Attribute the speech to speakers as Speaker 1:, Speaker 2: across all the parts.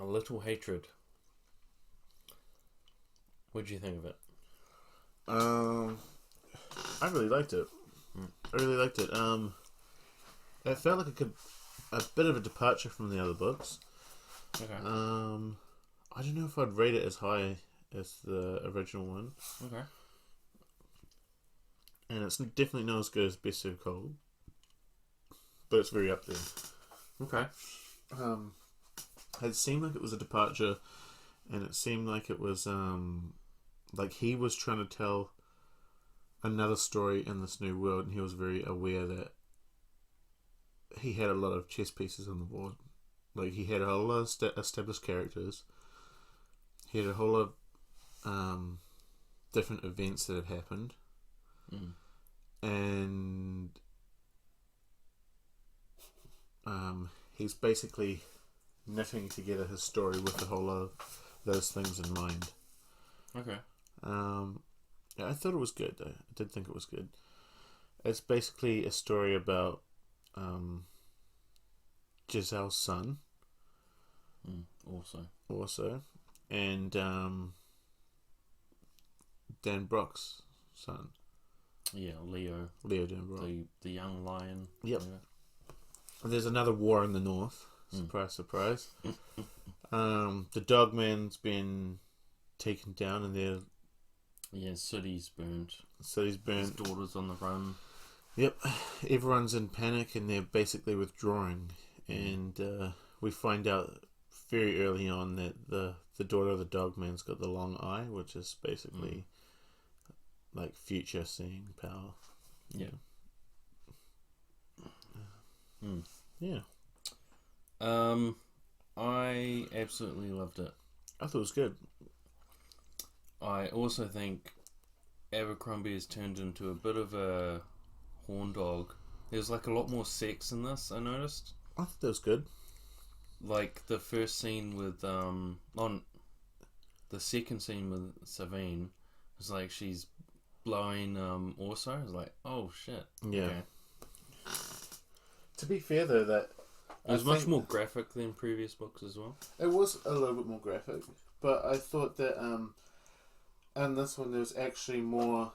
Speaker 1: Little Hatred. What did you think of it?
Speaker 2: I really liked it. I really liked it. It felt like a bit of a departure from the other books.
Speaker 1: Okay.
Speaker 2: I don't know if I'd rate it as high as the original one.
Speaker 1: Okay.
Speaker 2: And it's definitely not as good as Best Served Cold, but it's very up there.
Speaker 1: Okay.
Speaker 2: It seemed like it was a departure, and it seemed like it was like he was trying to tell another story in this new world, and he was very aware that he had a lot of chess pieces on the board. Like, he had a whole lot of established characters. He had a whole lot of different events that had happened. And he's basically knitting together his story with a whole lot of those things in mind.
Speaker 1: Okay.
Speaker 2: Yeah, I thought it was good, though. I did think it was good. It's basically a story about Giselle's son. Also. And Dan Brock's son.
Speaker 1: Yeah, Leo
Speaker 2: Dan Brock.
Speaker 1: the young lion.
Speaker 2: Yep.
Speaker 1: Yeah.
Speaker 2: There's another war in the north. Surprise, surprise. The Dogman's been taken down, and they're...
Speaker 1: Yeah, city's burnt.
Speaker 2: City's burnt.
Speaker 1: His daughter's on the run.
Speaker 2: Yep. Everyone's in panic, and they're basically withdrawing. And we find out very early on that the daughter of the Dogman's got the long eye, which is basically like future seeing power.
Speaker 1: Yeah.
Speaker 2: Yeah.
Speaker 1: I absolutely loved it.
Speaker 2: I thought it was good.
Speaker 1: I also think Abercrombie has turned into a bit of a horn dog. There's like a lot more sex in this, I noticed.
Speaker 2: I thought that was good.
Speaker 1: Like the first scene with the second scene with Savine was like she's blowing Orso. I was like, oh shit.
Speaker 2: Yeah.
Speaker 1: Okay.
Speaker 2: To be fair though, that
Speaker 1: it was much more graphic than previous books as well.
Speaker 2: It was a little bit more graphic, but I thought that in this one there was actually more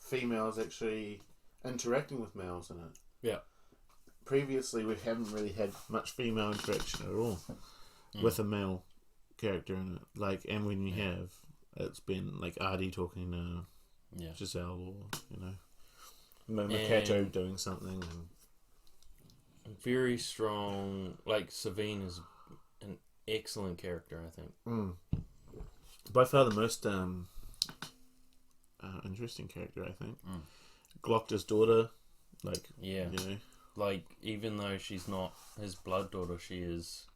Speaker 2: females actually interacting with males in it.
Speaker 1: Yeah.
Speaker 2: Previously, we haven't really had much female interaction at all with a male character in it. Like, and when you have, it's been like Artie talking to Giselle, or Makato doing something. And
Speaker 1: very strong. Like Savine is an excellent character, I think.
Speaker 2: By far the most interesting character, I think. Glockter's daughter, like,
Speaker 1: like, even though she's not his blood daughter, she is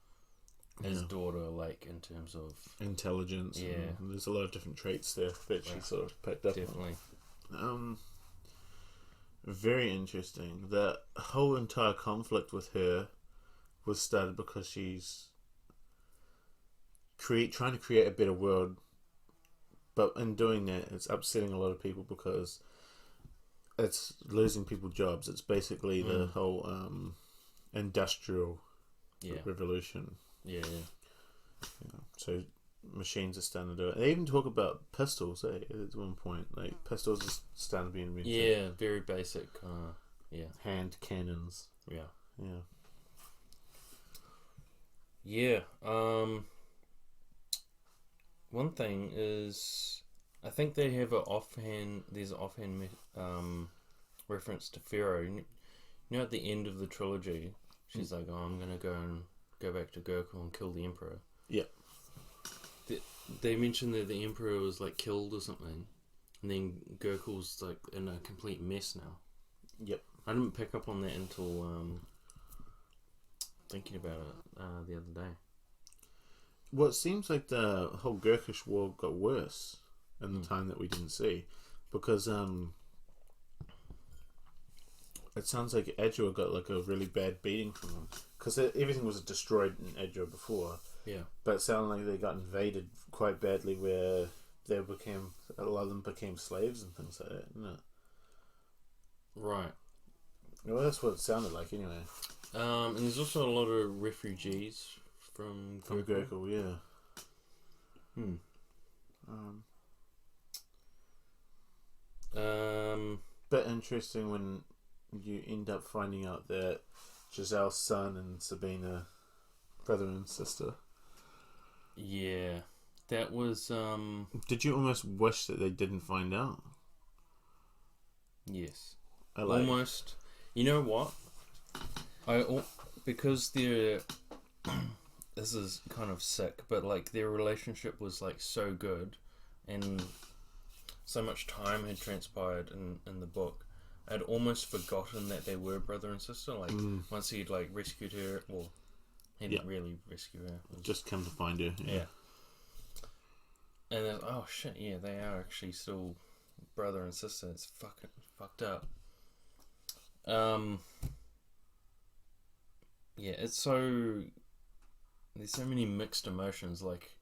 Speaker 1: his daughter, like, in terms of
Speaker 2: intelligence. Yeah. And there's a lot of different traits there that she sort of picked up on. Very interesting. The whole entire conflict with her was started because she's trying to create a better world, but in doing that, it's upsetting a lot of people because it's losing people jobs. It's basically the whole industrial revolution.
Speaker 1: Yeah.
Speaker 2: So machines are starting to do it. They even talk about pistols, at one point. Like, pistols are starting to be invented.
Speaker 1: Yeah, very basic.
Speaker 2: Hand cannons.
Speaker 1: Yeah. One thing is, I think they have there's an offhand reference to Pharaoh. You know, at the end of the trilogy, she's like, "Oh, I'm gonna go back to Gurkle and kill the Emperor."
Speaker 2: Yeah.
Speaker 1: They mentioned that the Emperor was like killed or something, and then Gurkle's like in a complete mess now.
Speaker 2: Yep.
Speaker 1: I didn't pick up on that until thinking about it the other day.
Speaker 2: Well, it seems like the whole Gurkish war got worse in the time that we didn't see, because it sounds like Adjua got like a really bad beating from them, because everything was destroyed in Adjua before.
Speaker 1: Yeah.
Speaker 2: But it sounded like they got invaded quite badly, where a lot of them became slaves and things like that, didn't it?
Speaker 1: Right.
Speaker 2: Well, that's what it sounded like anyway.
Speaker 1: And there's also a lot of refugees from
Speaker 2: From Gurgle, yeah.
Speaker 1: Hmm.
Speaker 2: Bit interesting when you end up finding out that Giselle's son and Sabina brother and sister.
Speaker 1: Yeah, that was
Speaker 2: Did you almost wish that they didn't find out?
Speaker 1: yes,
Speaker 2: Like,
Speaker 1: almost. You know what? Because they're this is kind of sick, but like their relationship was like so good, and so much time had transpired in the book. I'd almost forgotten that they were brother and sister. Like once he'd like rescued her, well, he didn't really rescue her.
Speaker 2: Just come to find her.
Speaker 1: Yeah. And then, oh shit, yeah, they are actually still brother and sister. It's fucking fucked up. Yeah, it's so... There's so many mixed emotions. Like,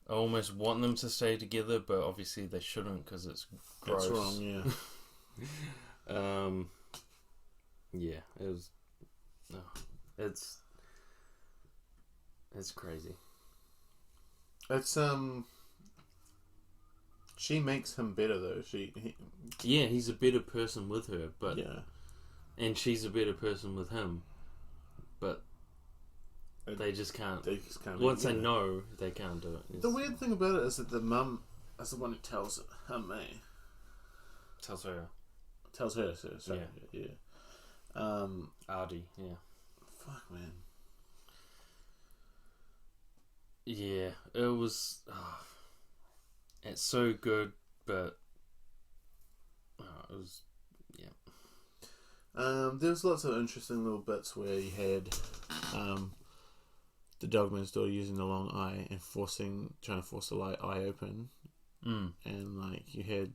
Speaker 1: I almost want them to stay together, but obviously they shouldn't because it's gross.
Speaker 2: That's wrong, yeah.
Speaker 1: Yeah, it was... Oh, it's crazy.
Speaker 2: It's, she makes him better, though.
Speaker 1: Yeah, he's a better person with her, but...
Speaker 2: Yeah.
Speaker 1: And she's a better person with him, but they just can't.
Speaker 2: They just can't.
Speaker 1: Once they know, they can't do it.
Speaker 2: The weird thing about it is that the mum is the one who tells him,
Speaker 1: Tells her.
Speaker 2: Tells her, sorry. Yeah.
Speaker 1: Ardy, yeah.
Speaker 2: Fuck, man.
Speaker 1: Yeah, it was... it's so good, but... it was...
Speaker 2: There's lots of interesting little bits where you had the dogman's daughter using the long eye and trying to force the eye open, and like you had,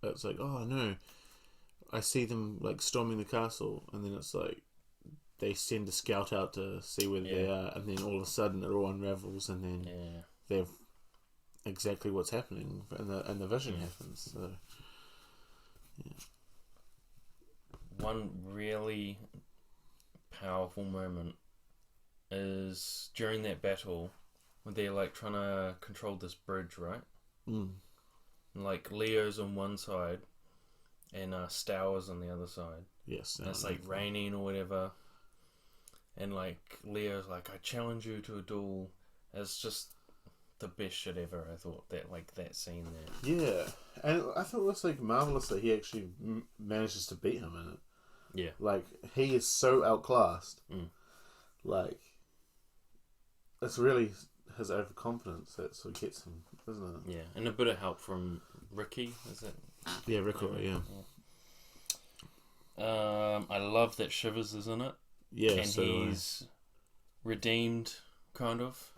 Speaker 2: it's like, oh no, I see them like storming the castle, and then it's like they send a scout out to see where they are, and then all of a sudden it all unravels, and then they're exactly what's happening, and the vision happens. So yeah.
Speaker 1: One really powerful moment is during that battle when they're like trying to control this bridge, right? And, like Leo's on one side and Stour's on the other side.
Speaker 2: Yes.
Speaker 1: And it's like raining or whatever. And like Leo's like, I challenge you to a duel. It's just the best shit ever. I thought that scene there.
Speaker 2: Yeah, and I thought it was like marvelous that he actually manages to beat him in it.
Speaker 1: Yeah,
Speaker 2: like he is so outclassed. Like it's really his overconfidence that sort of gets him, isn't it?
Speaker 1: Yeah, and a bit of help from Ricky. Is it?
Speaker 2: Yeah, Ricky. Yeah.
Speaker 1: I love that Shivers is in it.
Speaker 2: Yeah,
Speaker 1: and he's redeemed, kind of.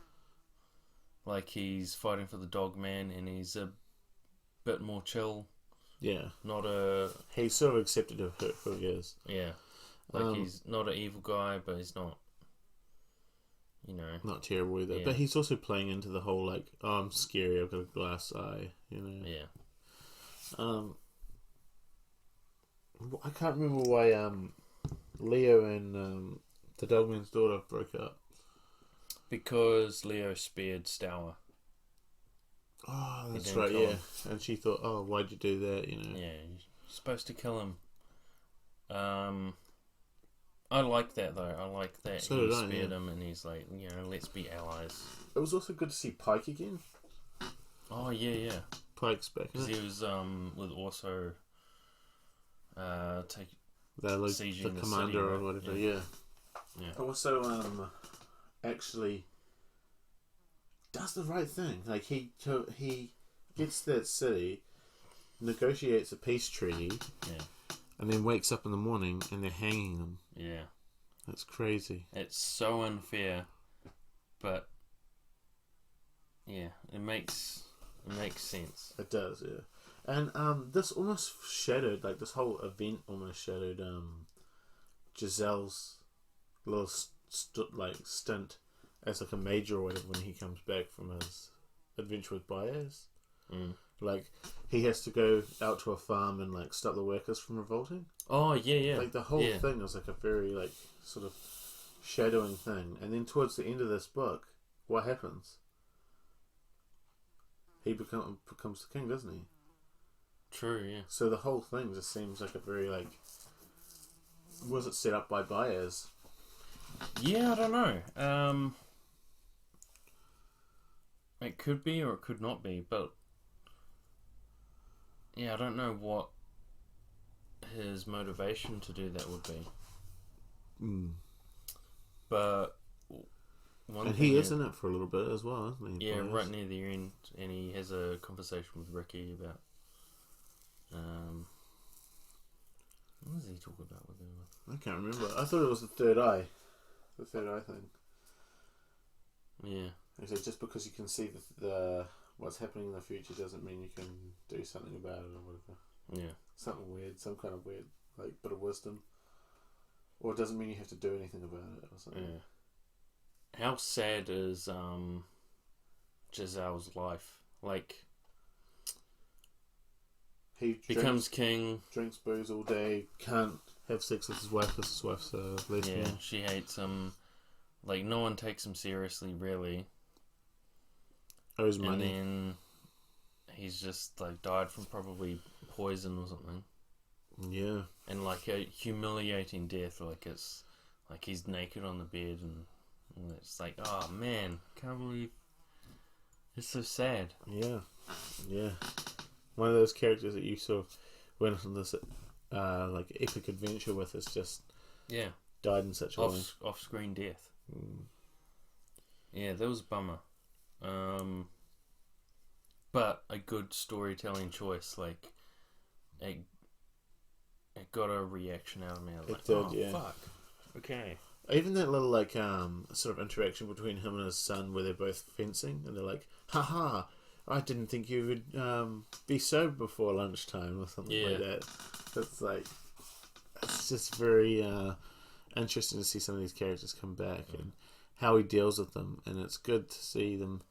Speaker 1: Like he's fighting for the dog man, and he's a bit more chill.
Speaker 2: Yeah,
Speaker 1: He
Speaker 2: sort of accepted who he is.
Speaker 1: Yeah, like he's not an evil guy, but he's not,
Speaker 2: not terrible either.
Speaker 1: Yeah.
Speaker 2: But he's also playing into the whole like, oh, I'm scary. I've got a glass eye.
Speaker 1: Yeah.
Speaker 2: I can't remember why Leo and the dogman's daughter broke up.
Speaker 1: Because Leo spared Stour.
Speaker 2: Oh, that's right, yeah. And she thought, oh, why'd you do that,
Speaker 1: Yeah, you're supposed to kill him. I like that, though. I like that
Speaker 2: so
Speaker 1: he spared him, and he's like, let's be allies.
Speaker 2: It was also good to see Pike again.
Speaker 1: Oh, yeah.
Speaker 2: Pike's back,
Speaker 1: because he was with also
Speaker 2: the commander
Speaker 1: city,
Speaker 2: or whatever, yeah. Also, actually does the right thing. Like he gets that city, negotiates a peace treaty, and then wakes up in the morning and they're hanging them.
Speaker 1: Yeah,
Speaker 2: that's crazy.
Speaker 1: It's so unfair, but yeah, it makes sense.
Speaker 2: It does, yeah. And this almost shadowed, like this whole event almost shadowed Giselle's little stint as like a major or whatever when he comes back from his adventure with Baez. Like he has to go out to a farm and like stop the workers from revolting.
Speaker 1: Oh yeah.
Speaker 2: Like the whole thing was like a very like sort of shadowing thing, and then towards the end of this book, what happens? He becomes the king, doesn't he?
Speaker 1: True, yeah.
Speaker 2: So the whole thing just seems like a very was it set up by Baez?
Speaker 1: Yeah, I don't know. It could be or it could not be, but yeah, I don't know what his motivation to do that would be. But
Speaker 2: and he is in it for a little bit as well, isn't he?
Speaker 1: Yeah,
Speaker 2: Baez?
Speaker 1: right near the end, and he has a conversation with Ricky about what does he talk about with him?
Speaker 2: I can't remember. I thought it was the third eye thing.
Speaker 1: Yeah.
Speaker 2: He said just because you can see the what's happening in the future doesn't mean you can do something about it or whatever.
Speaker 1: Yeah.
Speaker 2: Something weird, some kind of weird, bit of wisdom. Or it doesn't mean you have to do anything about it or something.
Speaker 1: Yeah. How sad is Giselle's life?
Speaker 2: He
Speaker 1: becomes king.
Speaker 2: Drinks booze all day. Can't have sex with his wife because his wife's a lesbian.
Speaker 1: Yeah, she hates him. No one takes him seriously, really.
Speaker 2: Owes money.
Speaker 1: And then he's just died from probably poison or something.
Speaker 2: Yeah.
Speaker 1: And a humiliating death. It's he's naked on the bed and it's oh man, can't believe. It's so sad.
Speaker 2: Yeah. Yeah. One of those characters that you sort of went on this epic adventure with is just died in such a way.
Speaker 1: Off-screen death. Yeah, that was a bummer. But a good storytelling choice. It got a reaction out of me.
Speaker 2: It did, yeah.
Speaker 1: Fuck. Okay.
Speaker 2: Even that little sort of interaction between him and his son, where they're both fencing, and they're like, "Haha, I didn't think you would be sober before lunchtime," or something like that. It's just very interesting to see some of these characters come back and how he deals with them, and it's good to see them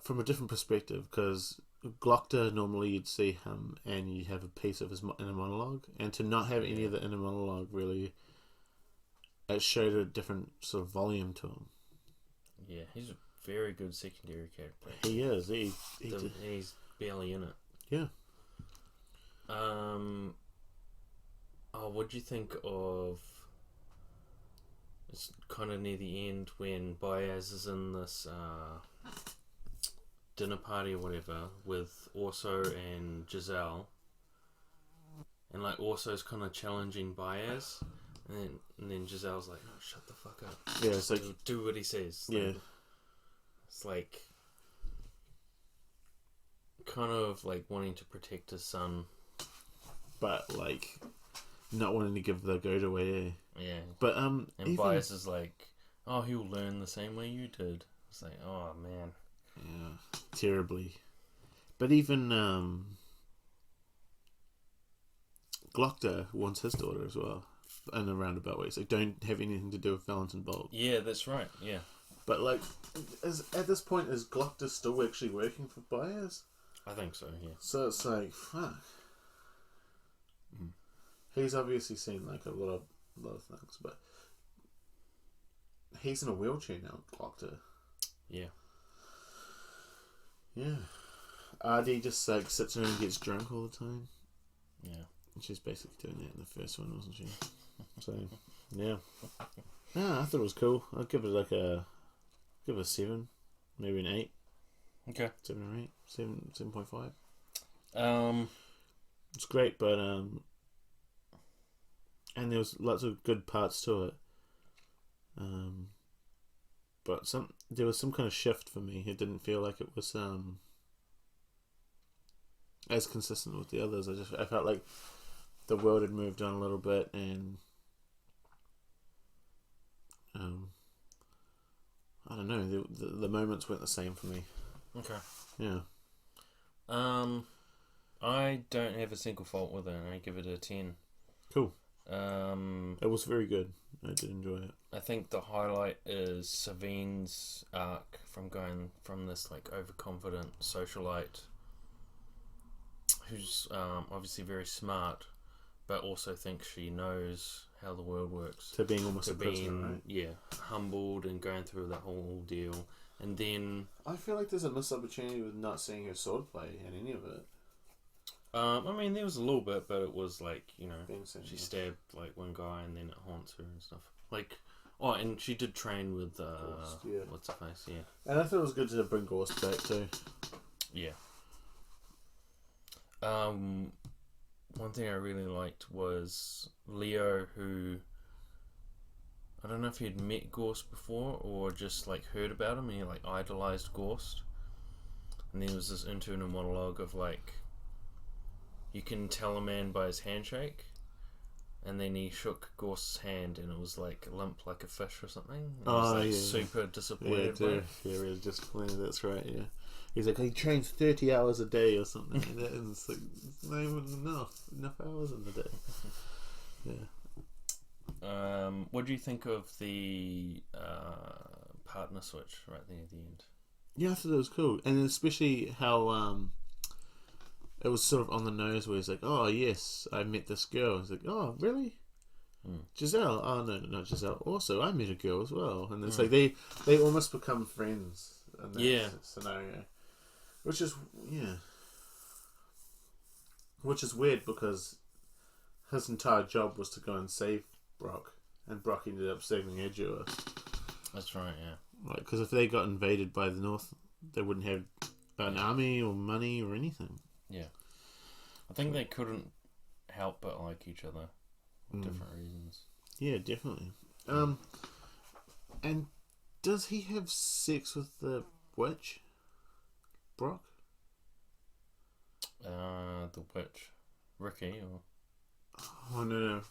Speaker 2: from a different perspective, because Glockter, normally you'd see him and you have a piece of his inner monologue, and to not have any of the inner monologue, really, it showed a different sort of volume to him.
Speaker 1: Yeah, he's a very good secondary character.
Speaker 2: He is.
Speaker 1: He's barely in it.
Speaker 2: Yeah.
Speaker 1: What do you think of? It's kind of near the end when Baez is in this dinner party or whatever with Orso and Giselle, and Orso's kind of challenging Baez, and then Giselle's like, "Oh, shut the fuck up."
Speaker 2: Yeah, it's
Speaker 1: do what he says.
Speaker 2: Yeah.
Speaker 1: It's kind of wanting to protect his son,
Speaker 2: but not wanting to give the goat away.
Speaker 1: Yeah.
Speaker 2: But
Speaker 1: and Baez is "Oh, he'll learn the same way you did." It's oh man.
Speaker 2: Yeah, terribly. But even Glockter wants his daughter as well, in a roundabout way. So don't have anything to do with Valentin Bolt.
Speaker 1: Yeah, that's right. Yeah.
Speaker 2: But at this point, is Glockter still actually working for Baez?
Speaker 1: I think so. Yeah.
Speaker 2: So it's fuck. He's obviously seen a lot of things, but he's in a wheelchair now, Glockter.
Speaker 1: Yeah.
Speaker 2: Yeah. Ardy just sits around and gets drunk all the time.
Speaker 1: Yeah.
Speaker 2: She's basically doing that in the first one, wasn't she? So, yeah. Yeah, I thought it was cool. I'd give it give it a 7, maybe an 8.
Speaker 1: Okay.
Speaker 2: 7 or 8. 7.5. It's great, but and there was lots of good parts to it. But there was some kind of shift for me. It didn't feel like it was as consistent with the others. I felt like the world had moved on a little bit, and I don't know. The moments weren't the same for me.
Speaker 1: Okay.
Speaker 2: Yeah.
Speaker 1: I don't have a single fault with it. I give it a 10.
Speaker 2: Cool. It was very good. I did enjoy it.
Speaker 1: I think the highlight is Savine's arc from going from this overconfident socialite who's obviously very smart, but also thinks she knows how the world works.
Speaker 2: To being almost
Speaker 1: To
Speaker 2: a prisoner,
Speaker 1: being,
Speaker 2: right?
Speaker 1: yeah, humbled and going through that whole deal. And then...
Speaker 2: I feel like there's a missed opportunity with not seeing her swordplay in any of it.
Speaker 1: I mean, there was a little bit, but it was like, you know,
Speaker 2: Being seen,
Speaker 1: she
Speaker 2: yeah.
Speaker 1: stabbed like one guy and then it haunts her and stuff. Like, oh, and she did train with
Speaker 2: Ghost, yeah.
Speaker 1: what's her face? Yeah,
Speaker 2: And I thought it was good to bring Ghost back too.
Speaker 1: yeah. One thing I really liked was Leo, who I don't know if he'd met Gorst before or just like heard about him and he like idolized Gorst. And then there was this internal monologue of like, you can tell a man by his handshake. And then he shook Gorst's hand and it was like limp like a fish or something. And he was like super disappointed.
Speaker 2: Yeah, he was disappointed, that's right, yeah. He's like, he trains 30 hours a day or something like that. And it's like, it's not even enough hours in the day. Yeah.
Speaker 1: What do you think of the partner switch right there at the end?
Speaker 2: Yeah, I thought it was cool. And especially how it was sort of on the nose where he's like, oh, yes, I met this girl. He's like, oh, really? Giselle? Oh, no, not Giselle. Also, I met a girl as well. And it's like they almost become friends in that scenario. Which is weird because his entire job was to go and save Brock. And Brock ended up saving Edgeworth.
Speaker 1: That's right, yeah.
Speaker 2: Like, because if they got invaded by the North, they wouldn't have an army or money or anything.
Speaker 1: Yeah. I think they couldn't help but like each other for different reasons.
Speaker 2: Yeah, definitely. And does he have sex with the witch? Brock?
Speaker 1: The witch. Ricky or...
Speaker 2: Oh, no.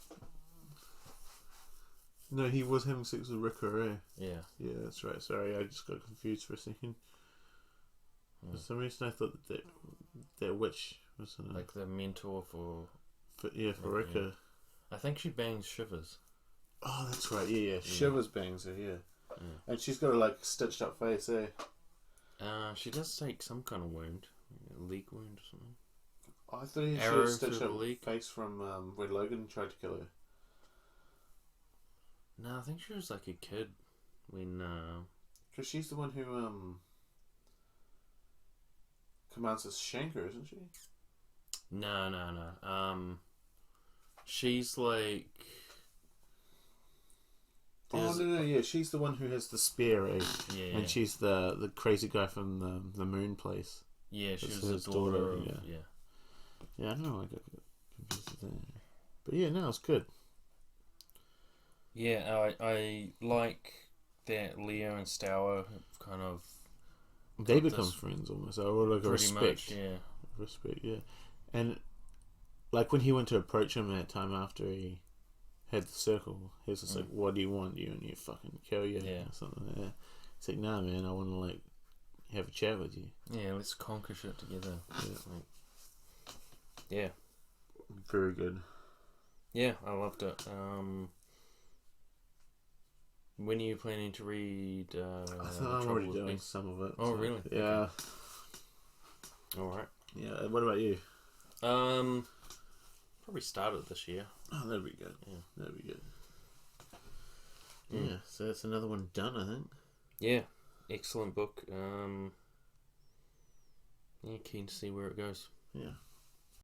Speaker 2: No, he was having sex with Rick Hooray.
Speaker 1: Yeah.
Speaker 2: Yeah, that's right. Sorry, I just got confused for a second. For some reason I thought that witch was
Speaker 1: like the mentor for
Speaker 2: Rick.
Speaker 1: Yeah. I think she bangs Shivers.
Speaker 2: Oh, that's right. Yeah. Shivers bangs her, yeah. And she's got a like stitched up face, eh?
Speaker 1: She does take some kind of wound. A leak wound or something.
Speaker 2: I thought she
Speaker 1: Arrow
Speaker 2: had stitched
Speaker 1: through
Speaker 2: up
Speaker 1: the leg.
Speaker 2: face from when Logan tried to kill her.
Speaker 1: No, I think she was like a kid when...
Speaker 2: Because she's the one who commands us Shanker, isn't she?
Speaker 1: No. She's like...
Speaker 2: Oh, no, yeah. She's the one who has the spear, eh?
Speaker 1: Yeah.
Speaker 2: And she's the crazy guy from the moon place.
Speaker 1: Yeah, she was
Speaker 2: his
Speaker 1: the daughter of...
Speaker 2: yeah. Yeah, I don't know. I got confused with that. But yeah, no, it's good.
Speaker 1: Yeah, I like that Leo and Stour have kind of...
Speaker 2: They become friends almost. Or like a respect.
Speaker 1: Much, yeah.
Speaker 2: Respect, yeah. And like when he went to approach him that time after he had the circle, he was just like, what do you want? You and you fucking kill you?
Speaker 1: Yeah.
Speaker 2: Or something like that. It's like, nah, man, I want to like have a chat with you.
Speaker 1: Yeah, let's conquer shit together.
Speaker 2: Yeah.
Speaker 1: Yeah.
Speaker 2: Very good.
Speaker 1: Yeah, I loved it. When are you planning to read
Speaker 2: I'm already doing some of it.
Speaker 1: Oh, so, really?
Speaker 2: Yeah.
Speaker 1: Okay. Alright.
Speaker 2: Yeah, what about you?
Speaker 1: Probably started this year.
Speaker 2: Oh, that'd be good.
Speaker 1: Yeah.
Speaker 2: That'd be good. Yeah, so that's another one done, I think.
Speaker 1: Yeah, excellent book. Yeah, keen to see where it goes.
Speaker 2: Yeah.